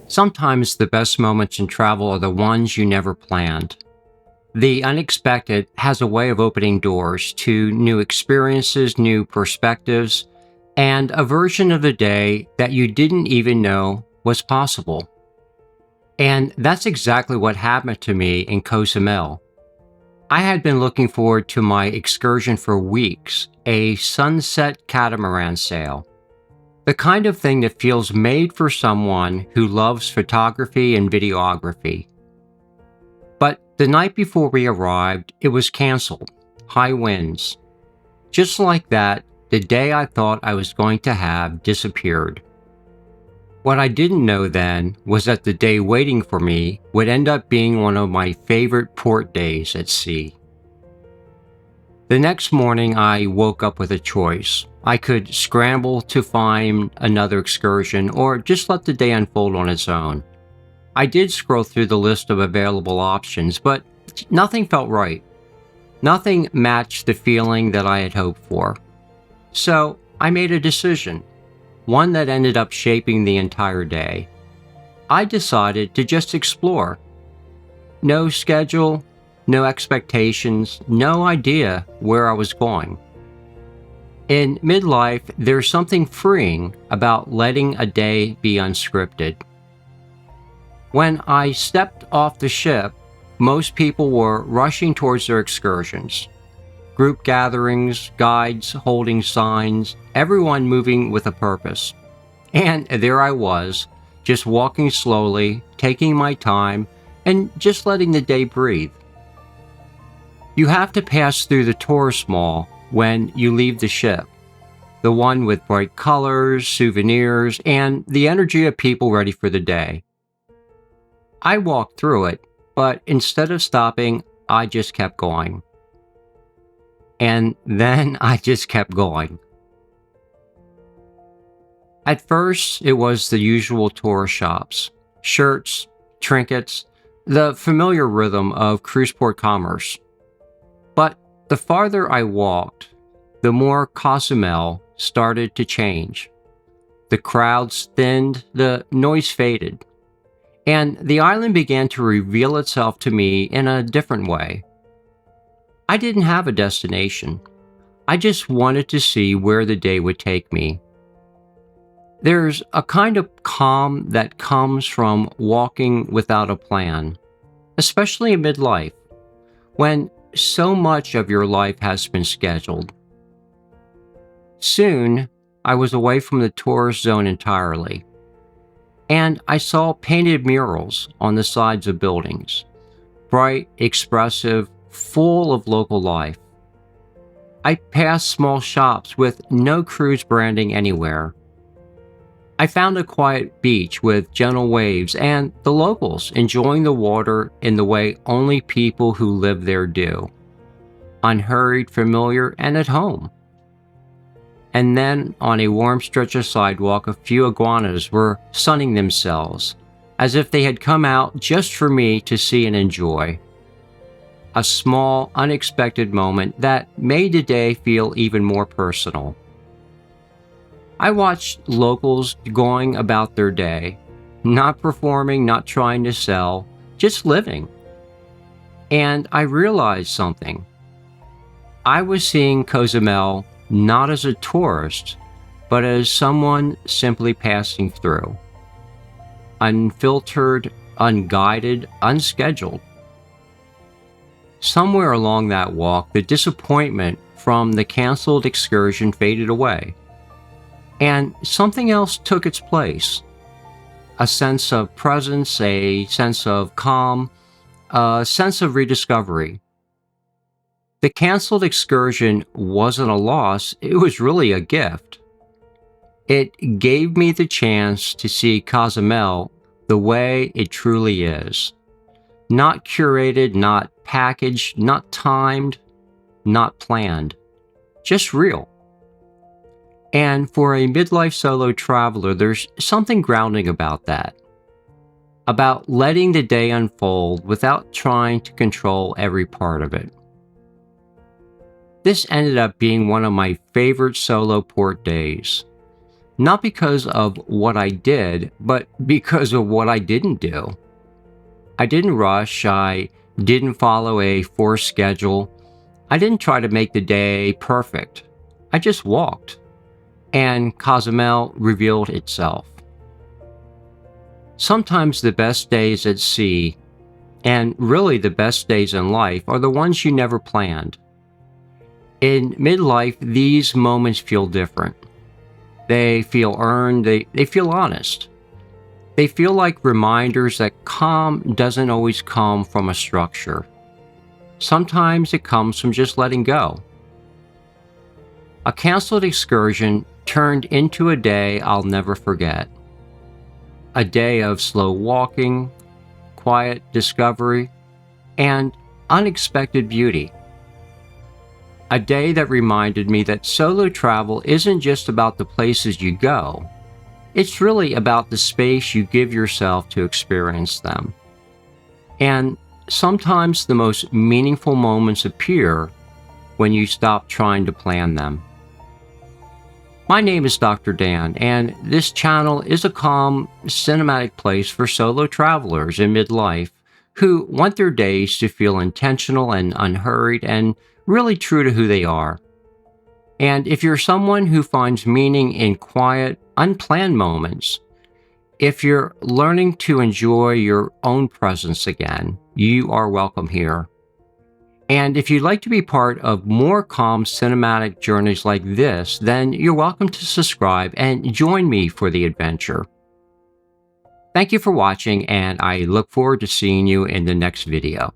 Sometimes the best moments in travel are the ones you never planned. The unexpected has a way of opening doors to new experiences, new perspectives, and a version of the day that you didn't even know was possible. And that's exactly what happened to me in Cozumel. I had been looking forward to my excursion for weeks, a sunset catamaran sail. The kind of thing that feels made for someone who loves photography and videography. But the night before we arrived, it was canceled. High winds. Just like that, the day I thought I was going to have disappeared. What I didn't know then was that the day waiting for me would end up being one of my favorite port days at sea. The next morning, I woke up with a choice. I could scramble to find another excursion or just let the day unfold on its own. I did scroll through the list of available options, but nothing felt right. Nothing matched the feeling that I had hoped for. So I made a decision, one that ended up shaping the entire day. I decided to just explore. No schedule, no expectations, no idea where I was going. In midlife, there's something freeing about letting a day be unscripted. When I stepped off the ship, most people were rushing towards their excursions. Group gatherings, guides holding signs, everyone moving with a purpose. And there I was, just walking slowly, taking my time, and just letting the day breathe. You have to pass through the tourist mall when you leave the ship, the one with bright colors, souvenirs, and the energy of people ready for the day. I walked through it, but instead of stopping, I just kept going. And then I just kept going. At first, it was the usual tourist shops, shirts, trinkets, the familiar rhythm of cruise port commerce. But the farther I walked, the more Cozumel started to change. The crowds thinned, the noise faded, and the island began to reveal itself to me in a different way. I didn't have a destination. I just wanted to see where the day would take me. There's a kind of calm that comes from walking without a plan, especially in midlife, when so much of your life has been scheduled. Soon, I was away from the tourist zone entirely, and I saw painted murals on the sides of buildings, bright, expressive, full of local life. I passed small shops with no cruise branding anywhere. I found a quiet beach with gentle waves and the locals enjoying the water in the way only people who live there do. Unhurried, familiar, and at home. And then, on a warm stretch of sidewalk, a few iguanas were sunning themselves, as if they had come out just for me to see and enjoy. A small, unexpected moment that made the day feel even more personal. I watched locals going about their day, not performing, not trying to sell, just living. And I realized something. I was seeing Cozumel not as a tourist, but as someone simply passing through. Unfiltered, unguided, unscheduled. Somewhere along that walk, the disappointment from the canceled excursion faded away, and something else took its place. A sense of presence, a sense of calm, a sense of rediscovery. The canceled excursion wasn't a loss, it was really a gift. It gave me the chance to see Cozumel the way it truly is. Not curated, not packaged, not timed, not planned. Just real. And for a midlife solo traveler, there's something grounding about that. About letting the day unfold without trying to control every part of it. This ended up being one of my favorite solo port days. not because of what I did, but because of what I didn't do. I didn't rush, I didn't follow a forced schedule, I didn't try to make the day perfect. I just walked, and Cozumel revealed itself. Sometimes the best days at sea, and really the best days in life, are the ones you never planned. In midlife, these moments feel different. They feel earned, they feel honest. They feel like reminders that calm doesn't always come from a structure. Sometimes it comes from just letting go. A canceled excursion turned into a day I'll never forget. A day of slow walking, quiet discovery, and unexpected beauty. A day that reminded me that solo travel isn't just about the places you go. It's really about the space you give yourself to experience them. And sometimes the most meaningful moments appear when you stop trying to plan them. My name is Dr. Dan, and this channel is a calm, cinematic place for solo travelers in midlife who want their days to feel intentional and unhurried and really true to who they are. And if you're someone who finds meaning in quiet, unplanned moments, if you're learning to enjoy your own presence again, you are welcome here. And if you'd like to be part of more calm cinematic journeys like this, then you're welcome to subscribe and join me for the adventure. Thank you for watching, and I look forward to seeing you in the next video.